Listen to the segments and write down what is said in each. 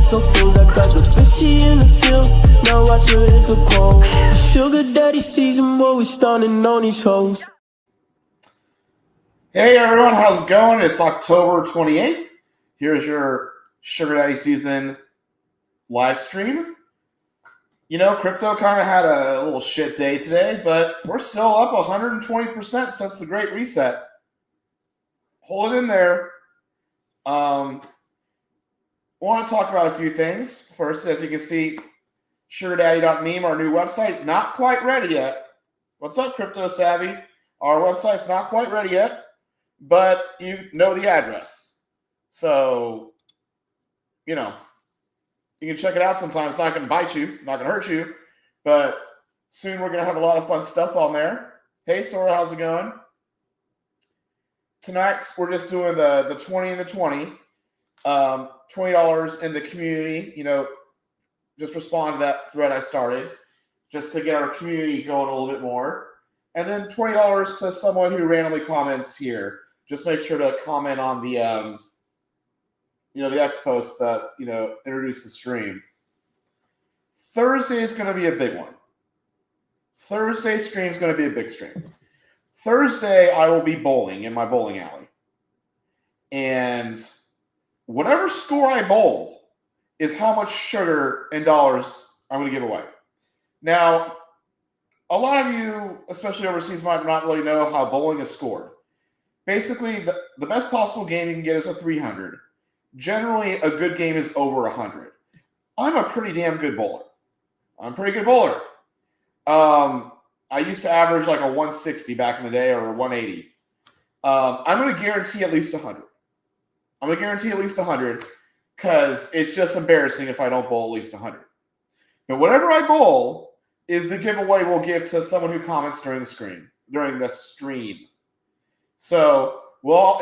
some fools. I got the bitch, she in the field. Now watch her hit the pole. Sugar daddy season, boy, we stunning on these hoes. Hey everyone, how's it going? It's October 28th. Here's your Sugar Daddy season live stream. You know, crypto kind of had a little shit day today, but we're still up 120% since the Great Reset. Hold it in there. Want to talk about a few things. First, as you can see, sugardaddy.meme, our new website, not quite ready yet. What's up, Crypto Savvy? Our website's not quite ready yet, but you know the address. So, you know, you can check it out sometime. It's not going to bite you, not going to hurt you, but soon we're going to have a lot of fun stuff on there. Hey, Sora, how's it going? Tonight, we're just doing the 20 and the 20. $20 in the community, you know, just respond to that thread I started just to get our community going a little bit more. And then $20 to someone who randomly comments here. Just make sure to comment on the, the X post that, introduced the stream. Thursday is going to be a big one. Thursday stream is going to be a big stream. Thursday, I will be bowling in my bowling alley. And whatever score I bowl is how much sugar and dollars I'm going to give away. Now, a lot of you, especially overseas, might not really know how bowling is scored. Basically, the best possible game you can get is a 300. Generally, a good game is over 100. I'm a pretty damn good bowler. I'm a pretty good bowler. I used to average like a 160 back in the day or a 180. I'm going to guarantee at least 100. I'm going to guarantee at least 100 because it's just embarrassing if I don't bowl at least 100. But whatever I bowl is the giveaway we'll give to someone who comments during the stream. So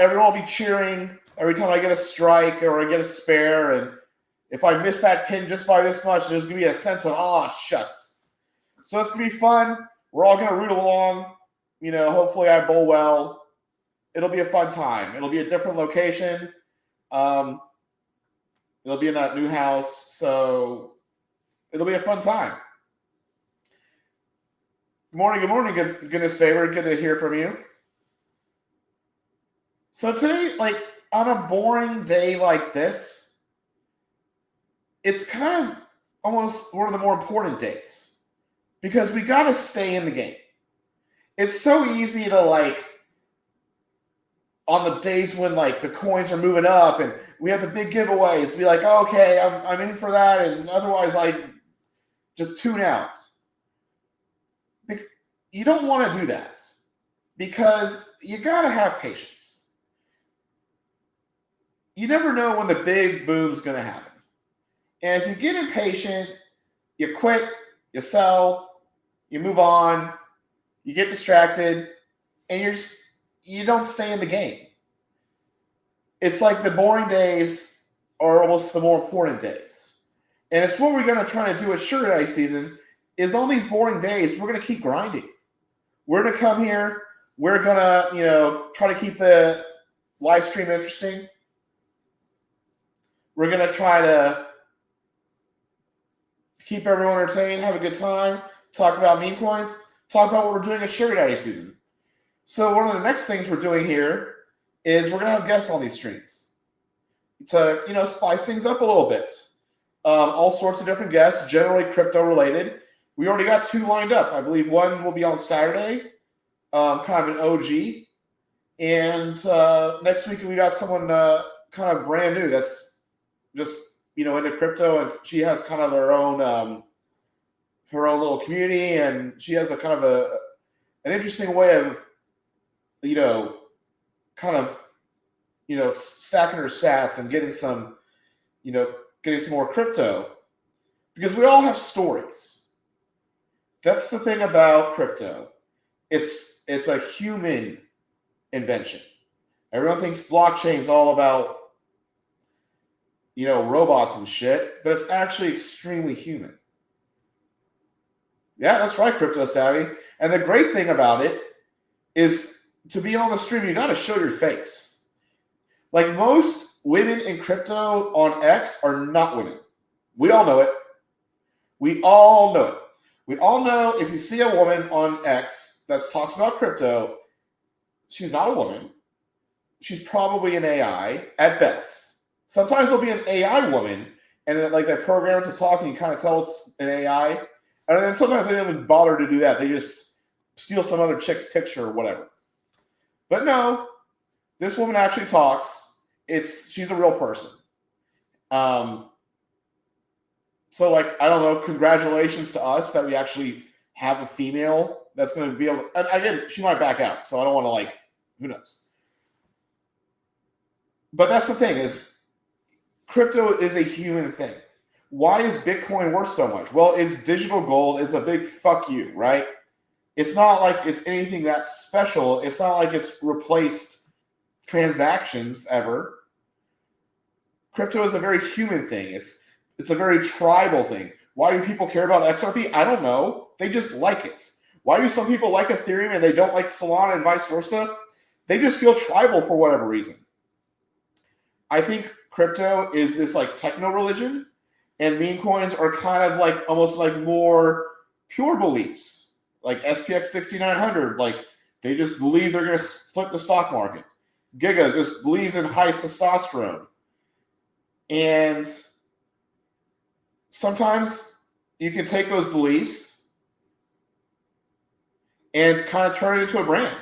everyone will be cheering every time I get a strike or I get a spare. And if I miss that pin just by this much, there's going to be a sense of, oh, shucks. So it's going to be fun. We're all going to root along. Hopefully I bowl well. It'll be a fun time. It'll be a different location. It'll be in that new house. So it'll be a fun time. Good morning, goodness favor. Good to hear from you. So today, on a boring day like this, it's kind of almost one of the more important days because we got to stay in the game. It's so easy to on the days when the coins are moving up and we have the big giveaways, be like, oh, okay, I'm in for that, and otherwise I just tune out. You don't want to do that because you got to have patience. You never know when the big boom's going to happen. And if you get impatient, you quit, you sell, you move on, you get distracted, and you don't stay in the game. It's like the boring days are almost the more important days. And it's what we're going to try to do at Sugar Daddy season is on these boring days, we're going to keep grinding. We're going to come here. We're going to, try to keep the live stream interesting. We're going to try to keep everyone entertained, have a good time, talk about meme coins, talk about what we're doing at Sugar Daddy season. So one of the next things we're doing here is we're going to have guests on these streams to, spice things up a little bit. All sorts of different guests, generally crypto related. We already got 2 lined up. I believe one will be on Saturday, kind of an OG. And next week we got someone kind of brand new that's just, into crypto, and she has kind of her own little community, and she has a kind of an interesting way of, kind of, stacking her sats and getting some more crypto, because we all have stories. That's the thing about crypto. It's a human invention. Everyone thinks blockchain's all about, robots and shit, but it's actually extremely human. Yeah, that's right, Crypto Savvy. And the great thing about it is to be on the stream, you got to show your face. Like most women in crypto on X are not women. We all know it. We all know it. We all know if you see a woman on X that talks about crypto, she's not a woman. She's probably an AI at best. Sometimes there'll be an AI woman, and then, like, they're programmed to talk, and you kind of tell it's an AI. And then sometimes they don't even bother to do that. They just steal some other chick's picture or whatever. But no, this woman actually talks. She's a real person. So, like, I don't know, congratulations to us that we actually have a female that's going to be able to, and again, she might back out, so I don't want to, like, who knows. But that's the thing is, crypto is a human thing. Why is Bitcoin worth so much? Well, it's digital gold. It's a big fuck you, right? It's not like it's anything that's special. It's not like it's replaced transactions ever. Crypto is a very human thing. It's a very tribal thing. Why do people care about XRP? I don't know. They just like it. Why do some people like Ethereum and they don't like Solana and vice versa? They just feel tribal for whatever reason. I think crypto is this like techno religion, and meme coins are kind of like almost like more pure beliefs, like SPX 6900. Like they just believe they're going to flip the stock market. Giga just believes in high testosterone. And sometimes you can take those beliefs and kind of turn it into a brand.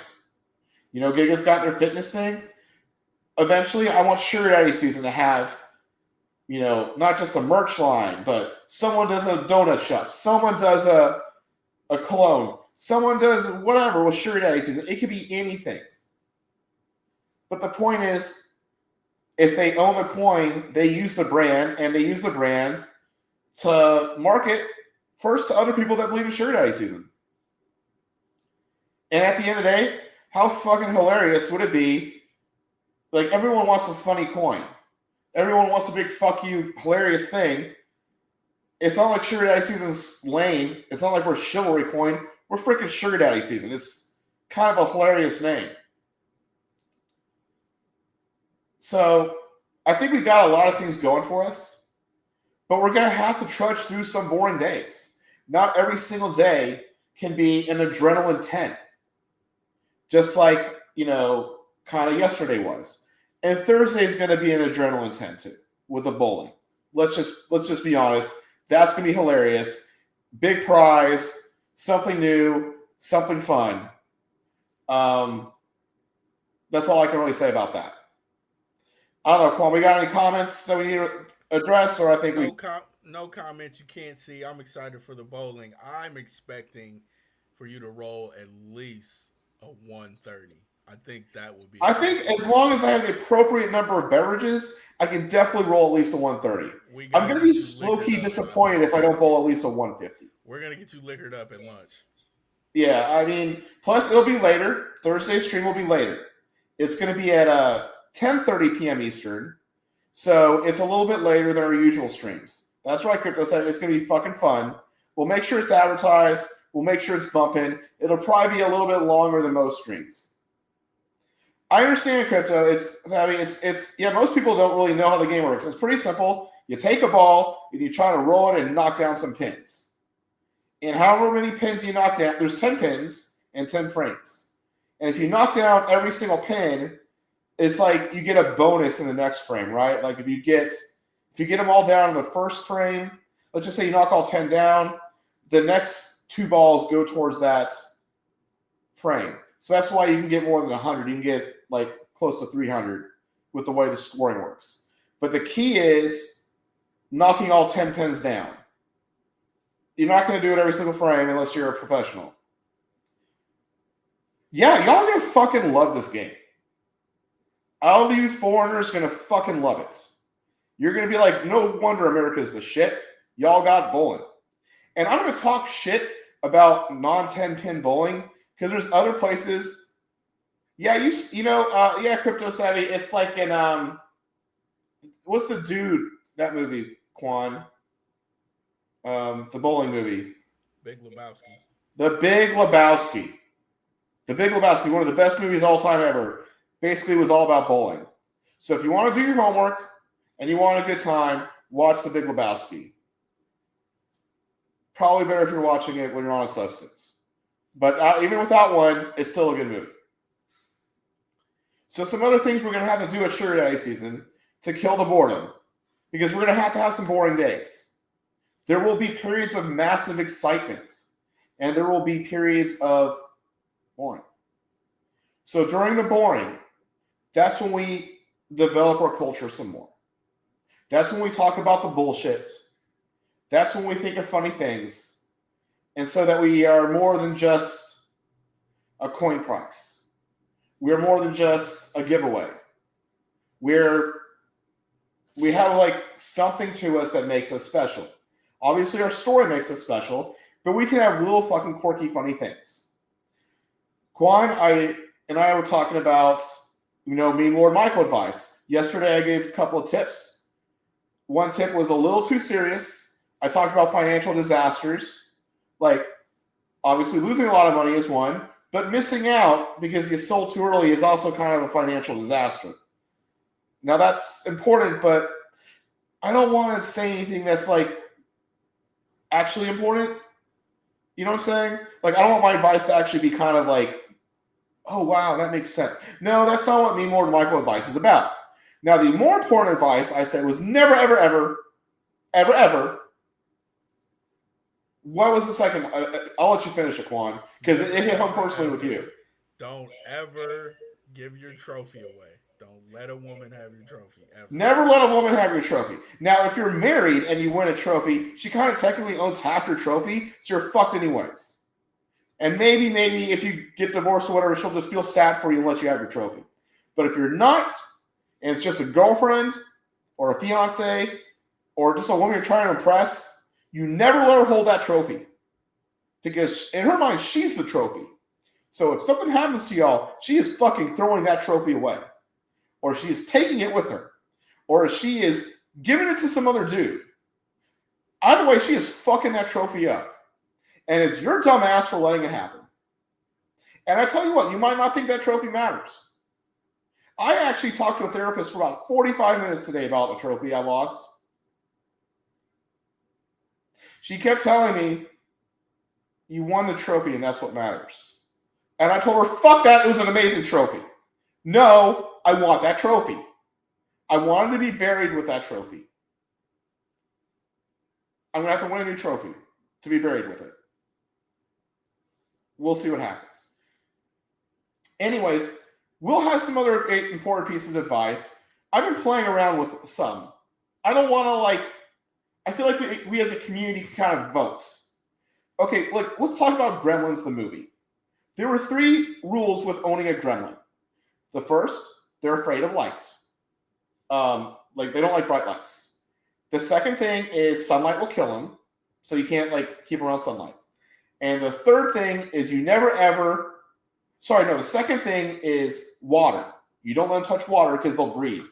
You know, Giga's got their fitness thing. Eventually, I want Sugar Daddy Season to have, you know, not just a merch line, but someone does a donut shop, someone does a cologne, someone does whatever with Sugar Daddy Season. It could be anything. But the point is, if they own the coin, they use the brand, and they use the brand to market first to other people that believe in Sugar Daddy Season. And at the end of the day, how fucking hilarious would it be? Like, everyone wants a funny coin. Everyone wants a big fuck you, hilarious thing. It's not like Sugar Daddy Season's lame. It's not like we're Chivalry Coin. We're freaking Sugar Daddy Season. It's kind of a hilarious name. So, I think we got a lot of things going for us, but we're going to have to trudge through some boring days. Not every single day can be an adrenaline 10. Just like, you know, kind of yesterday was. And Thursday is going to be an adrenaline 10 too, with the bowling. Let's just be honest. That's going to be hilarious. Big prize, something new, something fun. That's all I can really say about that. I don't know, Quan, we got any comments that we need to address, or I think no comments you can't see. I'm excited for the bowling. I'm expecting for you to roll at least a 130. I think that would be. I think as long as I have the appropriate number of beverages, I can definitely roll at least a 130. I'm going to be low-key disappointed if I don't bowl at least a 150. We're going to get you liquored up at lunch. Yeah, I mean, plus it'll be later. Thursday's stream will be later. It's going to be at 10:30 p.m. Eastern, so it's a little bit later than our usual streams. That's right, Crypto said. It's going to be fucking fun. We'll make sure it's advertised. We'll make sure it's bumping. It'll probably be a little bit longer than most streams. I understand crypto. It's most people don't really know how the game works. It's pretty simple. You take a ball and you try to roll it and knock down some pins. And however many pins you knock down, there's 10 pins and 10 frames. And if you knock down every single pin, it's like you get a bonus in the next frame, right? Like if you get them all down in the first frame, let's just say you knock all 10 down, the next 2 balls go towards that frame. So that's why you can get more than 100. You can get like close to 300 with the way the scoring works. But the key is knocking all 10 pins down. You're not going to do it every single frame unless you're a professional. Yeah, y'all are going to fucking love this game. All of you foreigners are going to fucking love it. You're going to be like, no wonder America's the shit. Y'all got bowling. And I'm going to talk shit about non-10 pin bowling because there's other places. Yeah, Crypto Savvy. It's like in what's the dude that movie, Quan? The bowling movie. Big Lebowski. The Big Lebowski. The Big Lebowski, one of the best movies of all time ever. Basically, was all about bowling. So if you want to do your homework and you want a good time, watch The Big Lebowski. Probably better if you're watching it when you're on a substance. But even without one, it's still a good movie. So some other things we're going to have to do at Sugar Daddy season to kill the boredom. Because we're going to have some boring days. There will be periods of massive excitement. And there will be periods of boring. So during the boring, that's when we develop our culture some more. That's when we talk about the bullshit. That's when we think of funny things. And so that we are more than just a coin price. We are more than just a giveaway. We have like something to us that makes us special. Obviously, our story makes us special, but we can have little fucking quirky, funny things. Quan, and I were talking about, Meme Lord Michael advice. Yesterday, I gave a couple of tips. One tip was a little too serious. I talked about financial disasters. Like, obviously, losing a lot of money is one, but missing out because you sold too early is also kind of a financial disaster. Now, that's important, but I don't want to say anything that's, like, actually important. You know what I'm saying? Like, I don't want my advice to actually be kind of like, oh, wow, that makes sense. No, that's not what Meme Lord Michael advice is about. Now, the more important advice I said was never, ever, ever, ever, ever. What was the second? I'll let you finish it, Quan, because it hit home personally with you. Don't ever give your trophy away. Don't let a woman have your trophy. Ever. Never let a woman have your trophy. Now, if you're married and you win a trophy, she kind of technically owns half your trophy, so you're fucked anyways. And maybe if you get divorced or whatever, she'll just feel sad for you and let you have your trophy. But if you're not, and it's just a girlfriend or a fiance or just a woman you're trying to impress, you never let her hold that trophy. Because in her mind, she's the trophy. So if something happens to y'all, she is fucking throwing that trophy away. Or she is taking it with her. Or she is giving it to some other dude. Either way, she is fucking that trophy up. And it's your dumb ass for letting it happen. And I tell you what, you might not think that trophy matters. I actually talked to a therapist for about 45 minutes today about a trophy I lost. She kept telling me, you won the trophy and that's what matters. And I told her, fuck that, it was an amazing trophy. No, I want that trophy. I wanted to be buried with that trophy. I'm going to have to win a new trophy to be buried with it. We'll see what happens. Anyways, we'll have some other important pieces of advice. I've been playing around with some. I don't want to I feel like we as a community can kind of vote. Okay, let's talk about Gremlins the movie. There were 3 rules with owning a gremlin. The first, they're afraid of lights. They don't like bright lights. The second thing is sunlight will kill them, so you can't keep them around sunlight. And the third thing is the second thing is water. You don't let them touch water because they'll breed.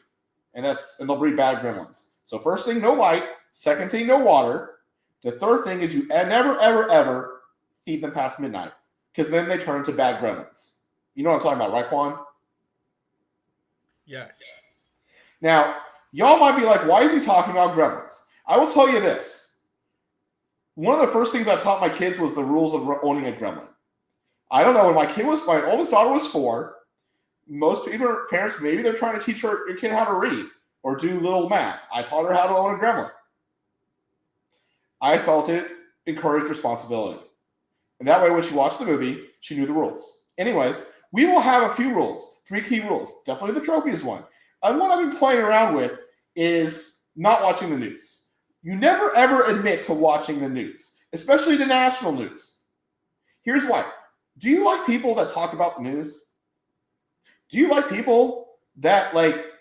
And they'll breed bad gremlins. So first thing, no light. Second thing, no water. The third thing is you never, ever, ever feed them past midnight. Because then they turn into bad gremlins. You know what I'm talking about, right, Quan? Yes. Now, y'all might be like, why is he talking about gremlins? I will tell you this. One of the first things I taught my kids was the rules of owning a gremlin. I don't know, when my oldest daughter was 4, most parents, maybe they're trying to teach your kid how to read or do little math. I taught her how to own a gremlin. I felt it encouraged responsibility. And that way, when she watched the movie, she knew the rules. Anyways, we will have a few rules, 3 key rules. Definitely the trophy is one. And what I've been playing around with is not watching the news. You never, ever admit to watching the news, especially the national news. Here's why. Do you like people that talk about the news? Do you like people that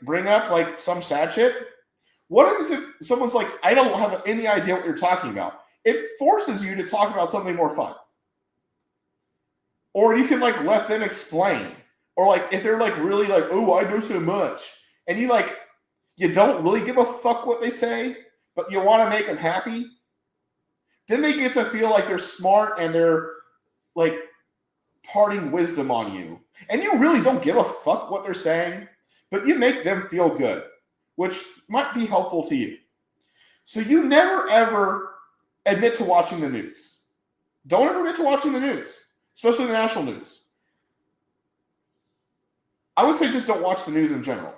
bring up some sad shit? What happens if someone's like, I don't have any idea what you're talking about? It forces you to talk about something more fun. Or you can let them explain. Or if they're really oh, I know so much. And you don't really give a fuck what they say, but you want to make them happy. Then they get to feel like they're smart and they're parting wisdom on you. And you really don't give a fuck what they're saying, but you make them feel good, which might be helpful to you. So you never ever admit to watching the news. Don't ever admit to watching the news, especially the national news. I would say just don't watch the news in general,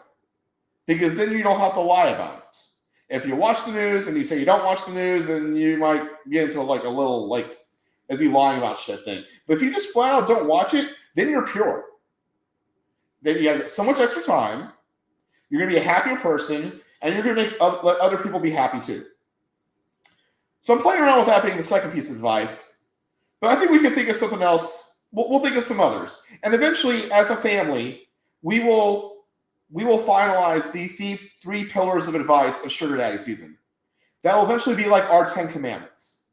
because then you don't have to lie about it. If you watch the news and you say you don't watch the news, then you might get into like a little like, is he lying about shit thing. But if you just flat out don't watch it, then you're pure. Then you have so much extra time. You're going to be a happier person, and you're going to let other people be happy too. So I'm playing around with that being the second piece of advice. But I think we can think of something else. We'll think of some others. And eventually, as a family, we will finalize the three pillars of advice of Sugar Daddy season. That will eventually be like our 10 Commandments.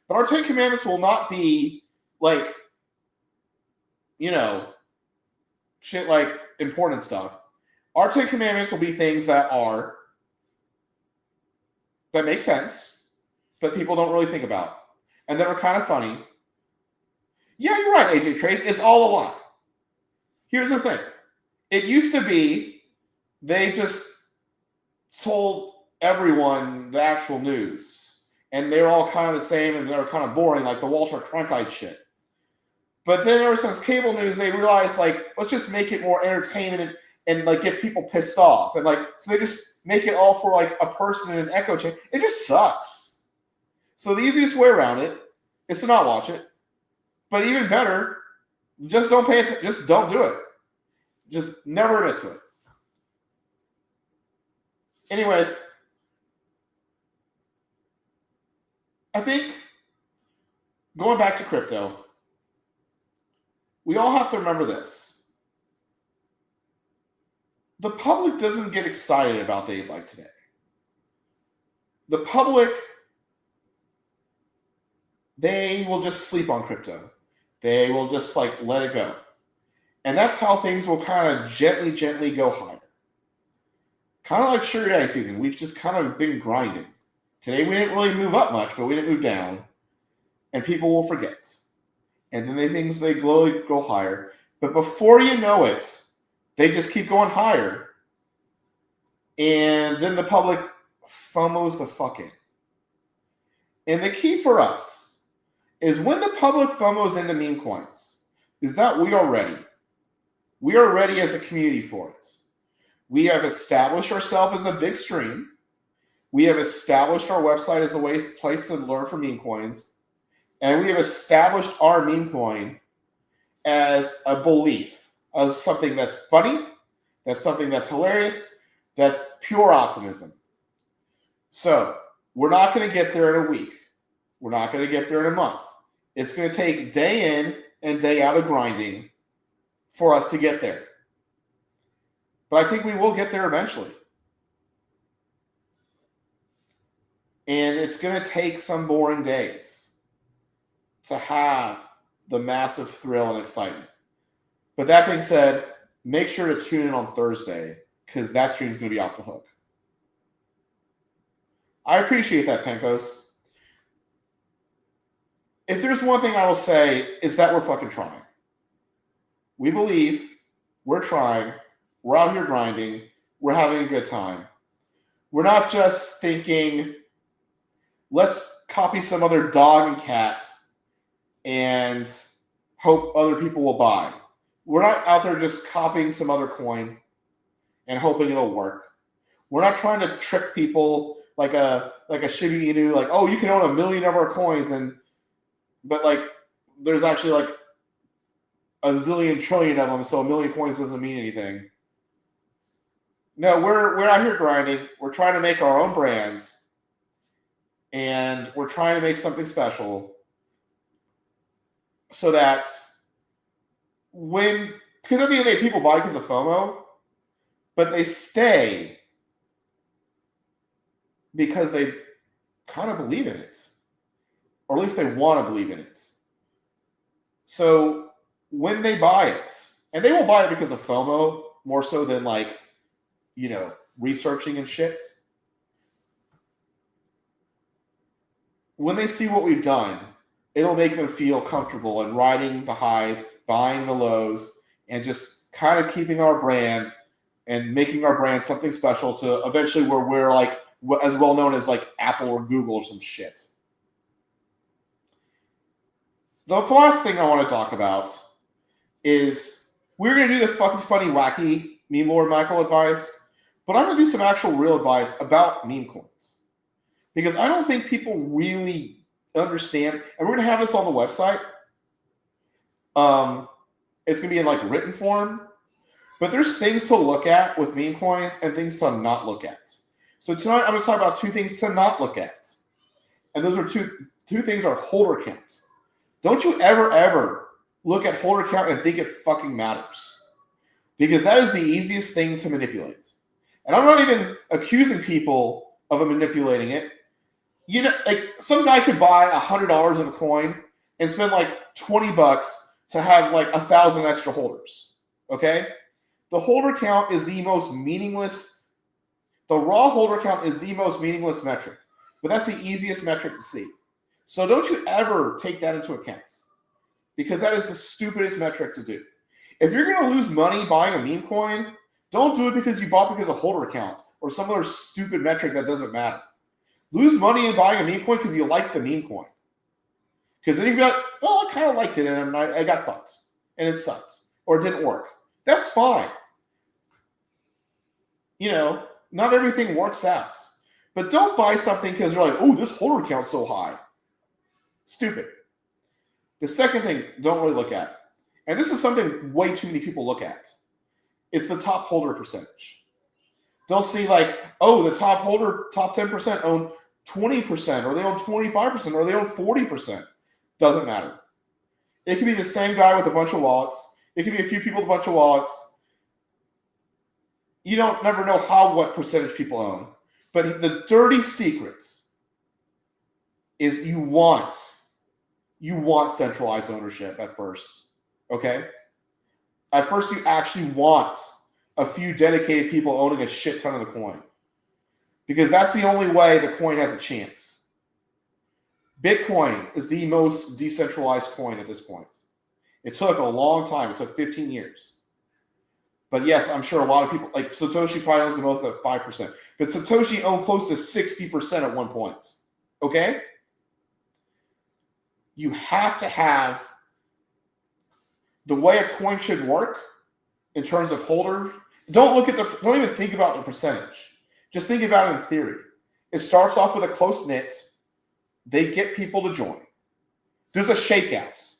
But our 10 Commandments will not be like, shit like important stuff. Our 10 Commandments will be things that make sense, but people don't really think about, and that are kind of funny. Yeah, you're right, AJ Trace. It's all a lie. Here's the thing. It used to be they just told everyone the actual news, and they were all kind of the same, and they were kind of boring, like the Walter Cronkite shit. But then ever since cable news, they realized, like, let's just make it more entertainment and like get people pissed off. And like, so they just make it all for like a person in an echo chamber. It just sucks. So the easiest way around it is to not watch it. But even better, just don't pay attention. Just don't do it. Just never admit to it. Anyways, I think going back to crypto, we all have to remember this. The public doesn't get excited about days like today. The public, they will just sleep on crypto. They will just like let it go. And that's how things will kind of gently go higher. Kind of like Sugar Daddy season. We've just kind of been grinding. Today we didn't really move up much, but we didn't move down. And people will forget. And then they go higher. But before you know it, they just keep going higher. And then the public FOMOs the fuck in. And the key for us is when the public FOMOs into meme coins, is that we are ready. We are ready as a community for it. We have established ourselves as a big stream. We have established our website as a place to learn from meme coins. And we have established our meme coin as a belief, as something that's funny, that's something that's hilarious, that's pure optimism. So we're not going to get there in a week. We're not going to get there in a month. It's going to take day in and day out of grinding for us to get there. But I think we will get there eventually. And it's going to take some boring days to have the massive thrill and excitement. But that being said, make sure to tune in on Thursday, because that stream is going to be off the hook. I appreciate that, Pencos. If there's one thing I will say, is that we're fucking trying. We believe, we're trying, we're out here grinding, we're having a good time. We're not just thinking, let's copy some other dog and cat and hope other people will buy. We're not out there just copying some other coin and hoping it'll work. We're not trying to trick people like a Shiba Inu, like, oh, you can own 1 million of our coins, but like there's actually like a zillion trillion of them, so 1 million coins doesn't mean anything. No, we're out here grinding. We're trying to make our own brands, and we're trying to make something special so that because at the end of the day, people buy because of FOMO, but they stay because they kind of believe in it, or at least they want to believe in it. So when they buy it, and they will buy it because of FOMO more so than like, researching and shit. When they see what we've done, it'll make them feel comfortable in riding the highs, buying the lows, and just kind of keeping our brand and making our brand something special to eventually where we're like as well known as like Apple or Google or some shit. the last thing I want to talk about is we're going to do this fucking funny, wacky meme lord Michael advice, but I'm going to do some actual real advice about meme coins because I don't think people really understand, and we're going to have this on the website. It's going to be in like written form, but there's things to look at with meme coins and things to not look at. So tonight I'm going to talk about two things to not look at, and those are two things are holder counts. Don't you ever look at holder count and think it fucking matters, because that is the easiest thing to manipulate. And I'm not even accusing people of manipulating it. You know, like some guy could buy $100 in a coin and spend like $20 to have like 1,000 extra holders. Okay, the holder count is the most meaningless. The raw holder count is the most meaningless metric, but that's the easiest metric to see. So don't you ever take that into account, because that is the stupidest metric to do. If you're going to lose money buying a meme coin, don't do it because you bought because of holder count or some other stupid metric that doesn't matter. Lose money in buying a meme coin because you like the meme coin. Because then you'd be like, well, I kind of liked it and I got fucked and it sucked or it didn't work. That's fine. You know, not everything works out. But don't buy something because you're like, oh, this holder count's so high. Stupid. The second thing, don't really look at, and this is something way too many people look at, it's the top holder percentage. They'll see like, oh, the top holder, top 10% own 20%, or they own 25%, or they own 40%. Doesn't matter. It could be the same guy with a bunch of wallets. It could be a few people with a bunch of wallets. You don't never know what percentage people own. But the dirty secrets is you want centralized ownership at first, okay? At first, you actually want a few dedicated people owning a shit ton of the coin, because that's the only way the coin has a chance. Bitcoin is the most decentralized coin at this point. It took a long time. It took 15 years. But yes, I'm sure a lot of people, like Satoshi probably owns the most at 5%. But Satoshi owned close to 60% at one point, okay? You have to have the way a coin should work in terms of holder. Don't even think about the percentage. Just think about it in theory. It starts off with a close knit. They get people to join. There's a shakeout.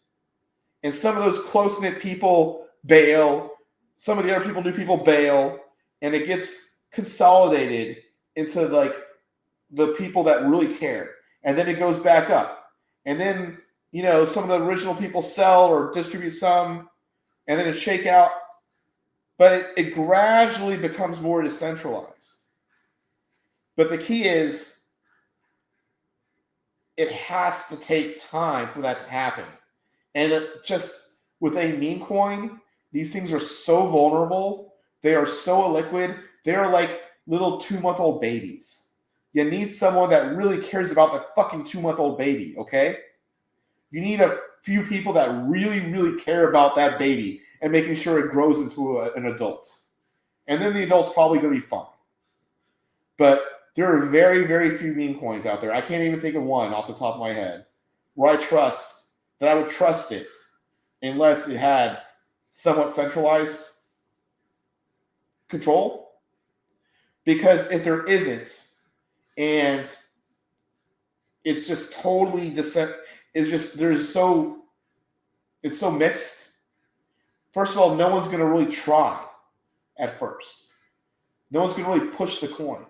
And some of those close knit people bail. Some of the other new people bail. And it gets consolidated into like the people that really care. And then it goes back up. And then, you know, some of the original people sell or distribute some, and then it shake out. But it gradually becomes more decentralized. But the key is it has to take time for that to happen. And just with a meme coin, these things are so vulnerable. They are so illiquid. They are like little 2-month-old babies. You need someone that really cares about the fucking 2-month-old baby, okay? You need a few people that really, really care about that baby and making sure it grows into an adult. And then the adult's probably going to be fine. But there are very, very few meme coins out there. I can't even think of one off the top of my head where I would trust it unless it had somewhat centralized control. Because if there isn't, and it's just totally it's so mixed. First of all, no one's going to really try at first. No one's going to really push the coin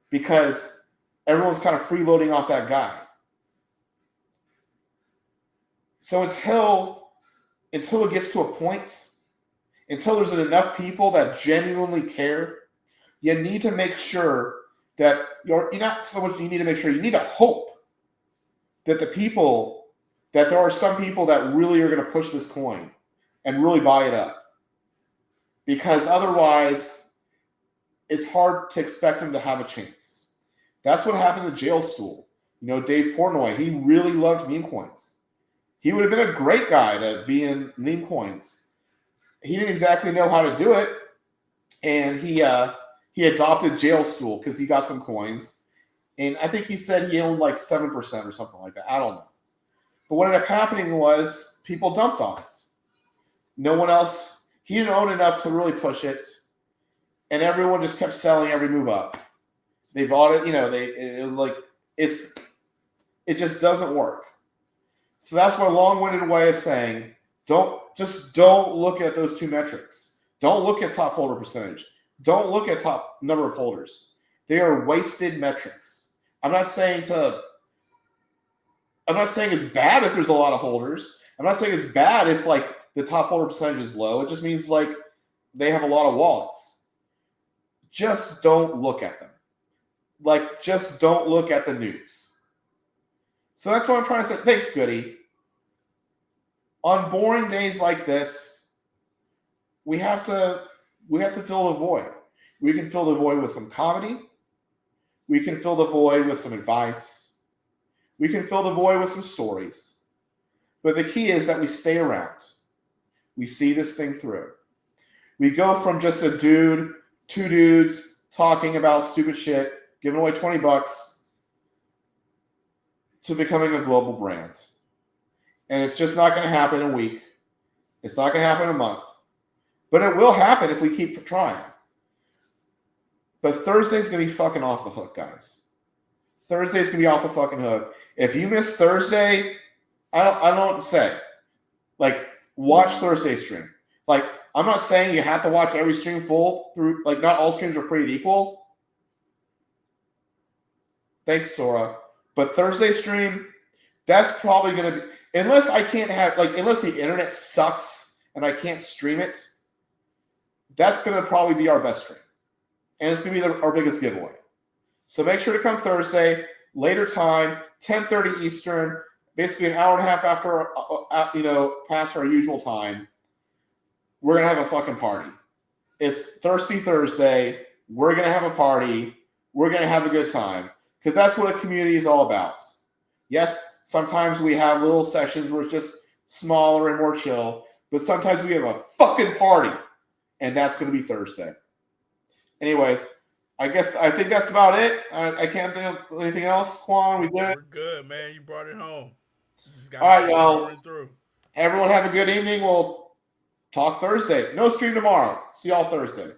because everyone's kind of freeloading off that guy. So until it gets to a point, until there's enough people that genuinely care, you need to make sure that you need to hope that there are some people that really are going to push this coin and really buy it up. Because otherwise, it's hard to expect them to have a chance. That's what happened to Jailstool. You know, Dave Portnoy, he really loved meme coins. He would have been a great guy to be in meme coins. He didn't exactly know how to do it. And he adopted Jailstool because he got some coins. And I think he said he owned like 7% or something like that. I don't know. But what ended up happening was people dumped on it. No one else, he didn't own enough to really push it. And everyone just kept selling every move up. They bought it, it was like, it just doesn't work. So that's my long-winded way of saying, don't look at those two metrics. Don't look at top holder percentage. Don't look at top number of holders. They are wasted metrics. I'm not saying it's bad if there's a lot of holders. I'm not saying it's bad if like the top holder percentage is low. It just means like they have a lot of wallets. Just don't look at them. Like, just don't look at the news. So that's what I'm trying to say. Thanks, Goody. On boring days like this, we have to fill the void. We can fill the void with some comedy. We can fill the void with some advice. We can fill the void with some stories. But the key is that we stay around. We see this thing through. We go from just two dudes talking about stupid shit, giving away $20, to becoming a global brand. And it's just not going to happen in a week. It's not going to happen in a month. But it will happen if we keep trying. But Thursday's going to be fucking off the hook, guys. Thursday's going to be off the fucking hook. If you miss Thursday, I don't know what to say. Like, watch Thursday stream. Like, I'm not saying you have to watch every stream full through. Like, not all streams are created equal. Thanks, Sora. But Thursday stream, that's probably going to be, unless the internet sucks and I can't stream it, that's going to probably be our best stream. And it's going to be our biggest giveaway. So make sure to come Thursday, later time, 10:30 Eastern, basically an hour and a half after, past our usual time. We're going to have a fucking party. It's Thirsty Thursday. We're going to have a party. We're going to have a good time. Because that's what a community is all about. Yes, sometimes we have little sessions where it's just smaller and more chill. But sometimes we have a fucking party. And that's going to be Thursday. Anyways, I think that's about it. I can't think of anything else. Quan, we good? We're good, man. You brought it home. All right, y'all. Everyone have a good evening. We'll talk Thursday. No stream tomorrow. See y'all Thursday.